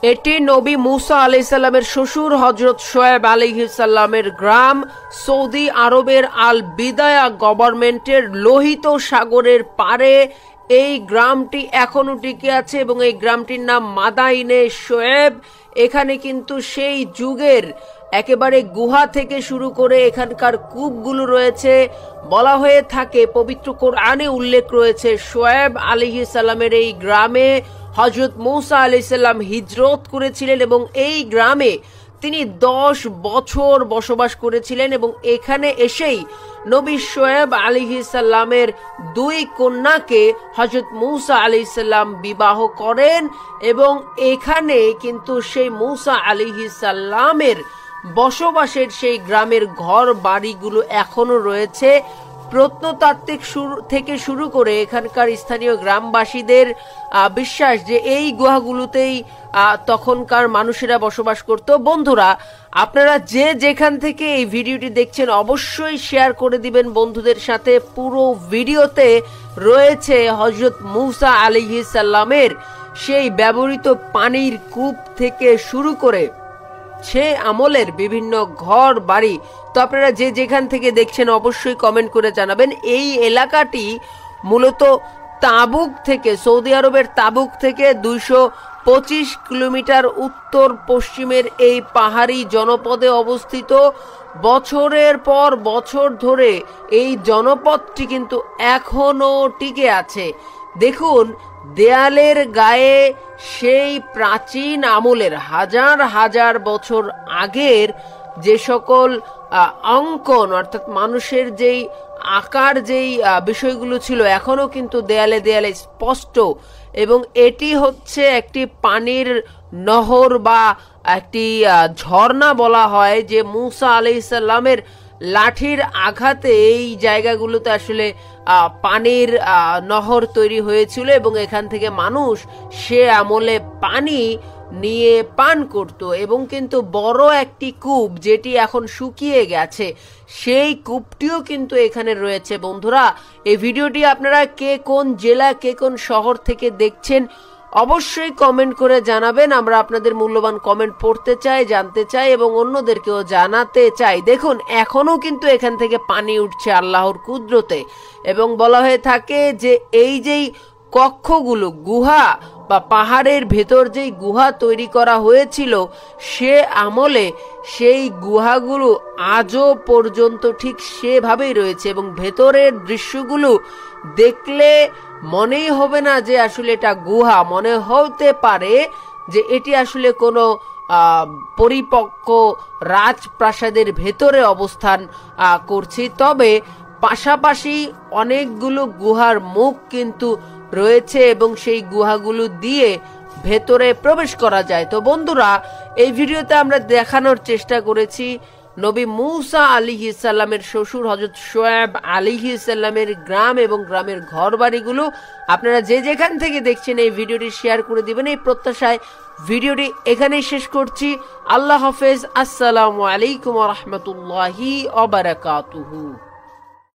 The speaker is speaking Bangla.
এটি নবী মুসা আলাইহিস সালামের শ্বশুর হযরত শোয়েব আলাইহিস সালামের গ্রাম। সৌদি আরবের আল বিদায়া গভর্নমেন্টের লোহিত সাগরের পারে এই গ্রামটি এখনো টিকে আছে এবং এই গ্রামটির নাম মাদাইনে শোয়েব। এখানে কিন্তু সেই যুগের একেবারে গুহা থেকে শুরু করে এখানকার কূপগুলো রয়েছে। বলা হয়ে থাকে, পবিত্র কোরআনে উল্লেখ রয়েছে, শোয়েব আলাইহিস সালামের এই গ্রামে হযরত মূসা আলাইহিস সালাম হিজরত করেছিলেন এবং এই গ্রামে তিনি 10 বছর বসবাস করেছিলেন এবং এখানে এসেই নবী শোয়েব আলাইহিস সালামের 2 কন্যাকে হযরত মূসা আলাইহিস সালাম বিবাহ করেন এবং এখানে কিন্তু সেই মূসা আলাইহিস সালামের বসবাসের সেই গ্রামের ঘর বাড়িগুলো এখনো রয়েছে। প্রত্নতাত্ত্বিক থেকে শুরু করে এখানকার স্থানীয় গ্রামবাসীদের বিশ্বাস যে এই গুহাগুলোতেই তখনকার মানুষেরা বসবাস করত। বন্ধুরা, আপনারা যে যেখান থেকে এই ভিডিওটি দেখছেন অবশ্যই শেয়ার করে দিবেন বন্ধুদের সাথে। পুরো ভিডিওতে রয়েছে হযরত মূসা আলাইহিস সালামের সেই ব্যবহৃত পানির কূপ থেকে শুরু করে সে আমলের বিভিন্ন ঘর বাড়ি। তো আপনারা যে যেখান থেকে দেখছেন অবশ্যই কমেন্ট করে জানাবেন। এই এলাকাটি মূলত তাবুক থেকে, সৌদি আরবের তাবুক থেকে 225 কিলোমিটার উত্তর পশ্চিমের এই পাহাড়ি জনপদে অবস্থিত। বছরের পর বছর ধরে এই জনপদটি কিন্তু এখনো টিকে আছে। দেখুন, দেয়ালের গায়ে সেই প্রাচীন আমলের হাজার হাজার বছর আগের যে সকল অঙ্কন, অর্থাৎ মানুষের যেই আকার, যেই বিষয়গুলো ছিল এখনো কিন্তু দেয়ালে দেয়ালে স্পষ্ট। এবং এটি হচ্ছে একটি পানির নহর বা একটি ঝর্ণা বলা হয়, যে মূসা আলাইহিস সালামের লাঠির আঘাতে এই জায়গাগুলোতে আসলে পানির নহর তৈরি হয়েছিল এবং এখান থেকে মানুষ সে আমলে পানি নিয়ে পান করত। এবং কিন্তু বড় একটি কূপ যেটি এখন শুকিয়ে গেছে, সেই কূপটিও কিন্তু এখানে রয়েছে। বন্ধুরা, এই ভিডিওটি আপনারা কে কোন জেলা, কে কোন শহর থেকে দেখছেন অবশ্যই কমেন্ট করে জানাবেন। আমরা আপনাদের মূল্যবান কমেন্ট পড়তে চাই, জানতে চাই এবং অন্যদেরকেও জানাতে চাই। দেখুন, এখনো কিন্তু এখান থেকে পানি উঠছে আল্লাহর কুদরতে। এবং বলা হয়ে থাকে যে এই যেই কক্ষগুলো, গুহা বা পাহাড়ের ভেতর যেই গুহা তৈরি করা হয়েছিল সে আমলে সেই গুহাগুলো আজও পর্যন্ত ঠিক সেভাবেই রয়েছে এবং ভেতরের দৃশ্যগুলো দেখলে মনেই হবে না যে আসলে এটা গুহা। মনে হতে পারে যে এটি আসলে কোনো পরিপক্ক রাজপ্রাসাদের ভেতরে অবস্থান করছি। তবে পাশাপাশি অনেকগুলো গুহার মুখ কিন্তু রয়েছে এবং সেই গুহাগুলো দিয়ে ভেতরে প্রবেশ করা যায়। তো বন্ধুরা, এই ভিডিওতে আমরা দেখানোর চেষ্টা করেছি নবী মূসা আলাইহিস সালামের শ্বশুর হযরত শোয়েব আলাইহিস সালামের গ্রাম এবং গ্রামের ঘর বাড়িগুলো। আপনারা যে যেখান থেকে দেখছেন এই ভিডিওটি শেয়ার করে দিবেন এই প্রত্যাশায় ভিডিওটি এখানেই শেষ করছি। আল্লাহ হাফেজ। আসসালামু আলাইকুম ওয়া রাহমাতুল্লাহি ওয়া বারাকাতুহু।